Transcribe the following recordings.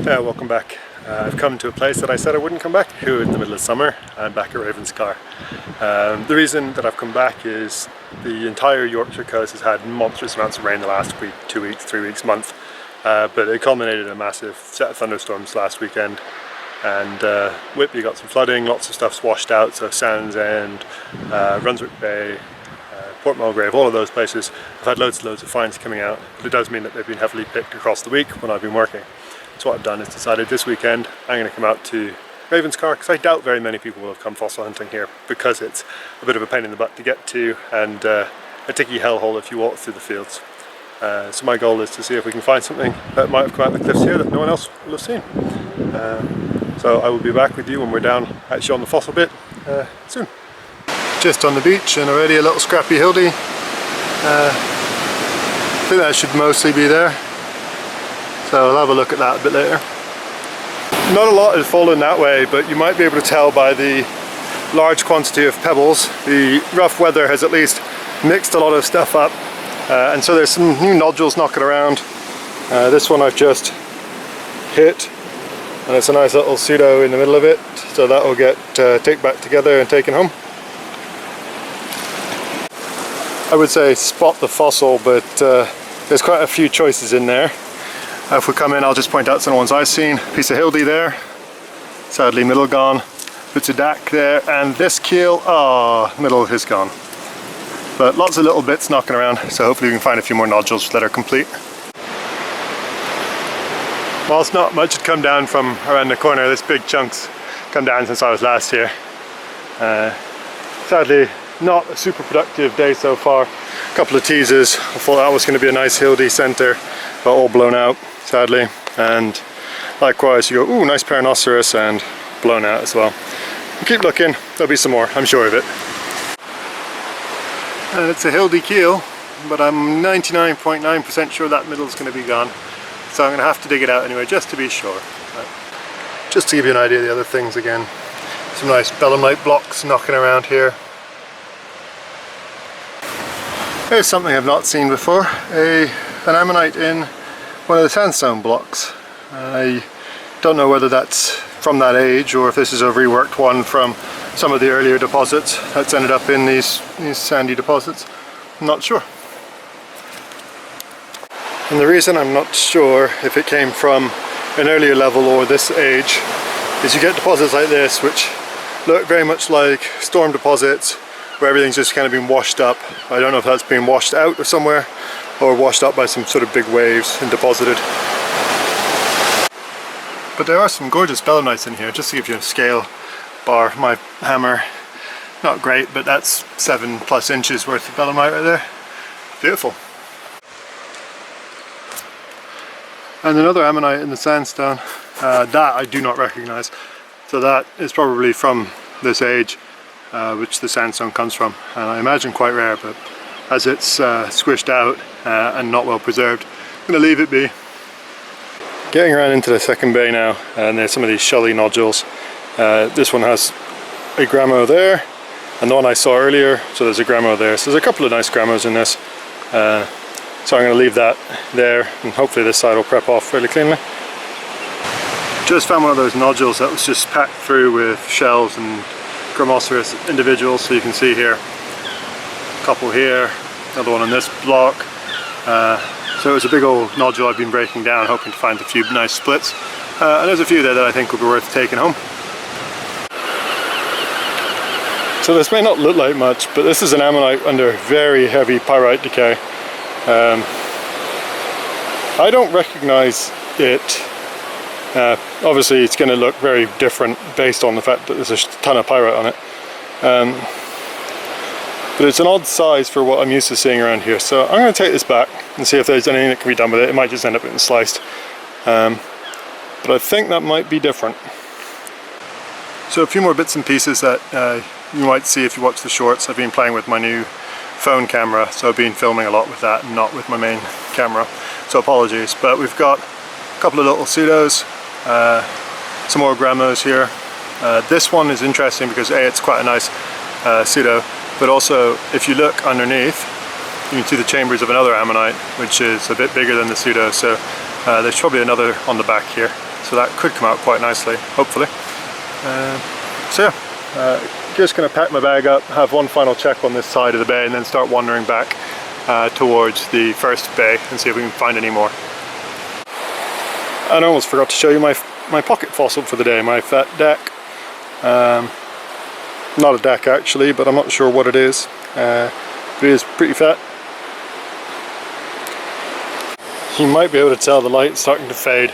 Yeah, welcome back. I've come to a place that I said I wouldn't come back to in the middle of summer. I'm back at Ravenscar. The reason that I've come back is the entire Yorkshire coast has had monstrous amounts of rain the last week, 2 weeks, 3 weeks, month. But it culminated in a massive set of thunderstorms last weekend. And Whitby got some flooding, lots of stuff's washed out, so Sandsend, Brunswick Bay, Port Mulgrave, all of those places have had loads and loads of fines coming out. But it does mean that they've been heavily picked across the week when I've been working. So what I've done is decided this weekend I'm going to come out to Ravenscar, because I doubt very many people will have come fossil hunting here because it's a bit of a pain in the butt to get to and a ticky hellhole if you walk through the fields. So my goal is to see if we can find something that might have come out of the cliffs here that no one else will have seen. So I will be back with you when we're down actually on the fossil bit soon. Just on the beach and already a little scrappy Hildis. I think that should mostly be there. So I'll have a look at that a bit later. Not a lot has fallen that way, but you might be able to tell by the large quantity of pebbles. The rough weather has at least mixed a lot of stuff up. And so there's some new nodules knocking around. This one I've just hit, and it's a nice little pseudo in the middle of it. So that will get taken back together and taken home. I would say spot the fossil, but there's quite a few choices in there. If we come in, I'll just point out some ones I've seen. Piece of Hildis there, sadly middle gone. Bits of Dac there, and this keel, middle is gone. But lots of little bits knocking around, so hopefully we can find a few more nodules that are complete. Whilst not much had come down from around the corner, this big chunks come down since I was last here. Sadly, not a super productive day so far. A couple of teasers. I thought that was going to be a nice Hildis center, but all blown out, sadly. And likewise, you go, ooh, nice Paranoceros, and blown out as well. Keep looking, there'll be some more, I'm sure of it. And it's a Hildis keel, but I'm 99.9% sure that middle's going to be gone. So I'm going to have to dig it out anyway, just to be sure. But just to give you an idea of the other things again. Some nice belemnite blocks knocking around here. Here's something I've not seen before, an ammonite in one of the sandstone blocks. I don't know whether that's from that age or if this is a reworked one from some of the earlier deposits that's ended up in these sandy deposits. I'm not sure. And the reason I'm not sure if it came from an earlier level or this age is you get deposits like this which look very much like storm deposits where everything's just kind of been washed up. I don't know if that's been washed out of somewhere or washed up by some sort of big waves and deposited. But there are some gorgeous belemnites in here, just to give you a scale bar. My hammer, not great, but that's 7+ inches worth of belemnite right there. Beautiful. And another ammonite in the sandstone, that I do not recognize. So that is probably from this age, which the sandstone comes from. And I imagine quite rare, but as it's squished out and not well preserved, I'm going to leave it be. Getting around into the second bay now, and there's some of these Shelly nodules. This one has a Grammos there, and the one I saw earlier, so there's a Grammos there. So there's a couple of nice Grammos in this. So I'm going to leave that there, and hopefully this side will prep off fairly cleanly. Just found one of those nodules that was just packed through with shells and Grammos individuals, so you can see here, a couple here, another one on this block. So it was a big old nodule I've been breaking down, hoping to find a few nice splits. And there's a few there that I think will be worth taking home. So this may not look like much, but this is an ammonite under very heavy pyrite decay. I don't recognize it. Obviously it's going to look very different based on the fact that there's a ton of pyrite on it. But it's an odd size for what I'm used to seeing around here. So I'm going to take this back and see if there's anything that can be done with it. It might just end up getting sliced. But I think that might be different. So a few more bits and pieces that you might see if you watch the shorts. I've been playing with my new phone camera, so I've been filming a lot with that and not with my main camera. So apologies, but we've got a couple of little Psuedos, some more Grammos here. This one is interesting because A, it's quite a nice pseudo, but also if you look underneath you can see the chambers of another ammonite which is a bit bigger than the pseudo, so There's probably another on the back here, so that could come out quite nicely, hopefully. So yeah, just going to pack my bag up, have one final check on this side of the bay, and then start wandering back towards the first bay and see if we can find any more. And I almost forgot to show you my pocket fossil for the day, my fat Dac. Not a Dac actually, but I'm not sure what it is. But it is pretty fat. You might be able to tell the light's starting to fade,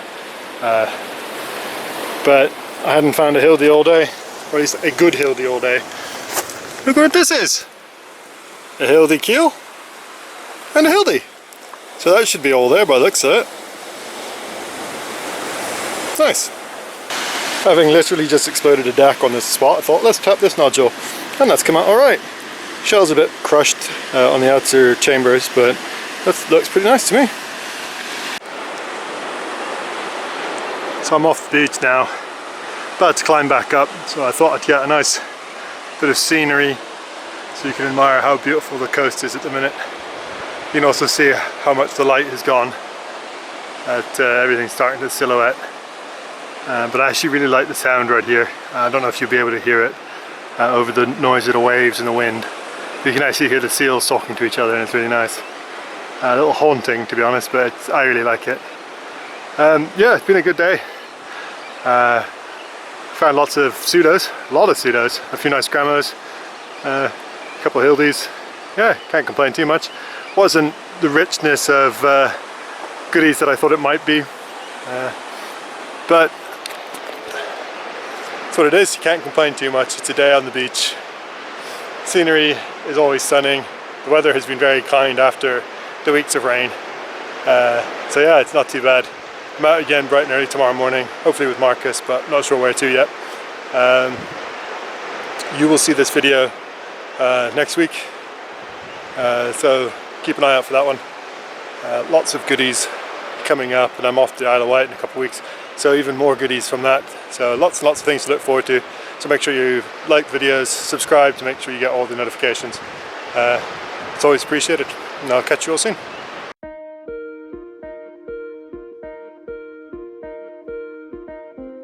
but I hadn't found a Hildis all day, or at least a good Hildis all day. Look what this is! A Hildis keel and a Hildis. So that should be all there by the looks of it. Nice. Having literally just exploded a Dac on this spot, I thought let's tap this nodule, and that's come out alright. Shell's a bit crushed on the outer chambers, but that looks pretty nice to me. So I'm off the beach now, about to climb back up, so I thought I'd get a nice bit of scenery so you can admire how beautiful the coast is at the minute. You can also see how much the light has gone, that everything's starting to silhouette. But I actually really like the sound right here. I don't know if you'll be able to hear it over the noise of the waves and the wind. You can actually hear the seals talking to each other, and it's really nice. A little haunting, to be honest, but I really like it. Yeah, it's been a good day. Found lots of Psuedos, a lot of Psuedos, a few nice Grammos, a couple of Hildis. Yeah, can't complain too much. Wasn't the richness of goodies that I thought it might be, but that's what it is. You can't complain too much. It's a day on the beach. Scenery is always stunning. The weather has been very kind after the weeks of rain. So yeah, it's not too bad. I'm out again bright and early tomorrow morning, hopefully with Marcus, but not sure where to yet. You will see this video next week, so keep an eye out for that one. Lots of goodies coming up, and I'm off to the Isle of Wight in a couple of weeks, so even more goodies from that. So lots and lots of things to look forward to. So make sure you like videos, subscribe to make sure you get all the notifications. It's always appreciated, and I'll catch you all soon.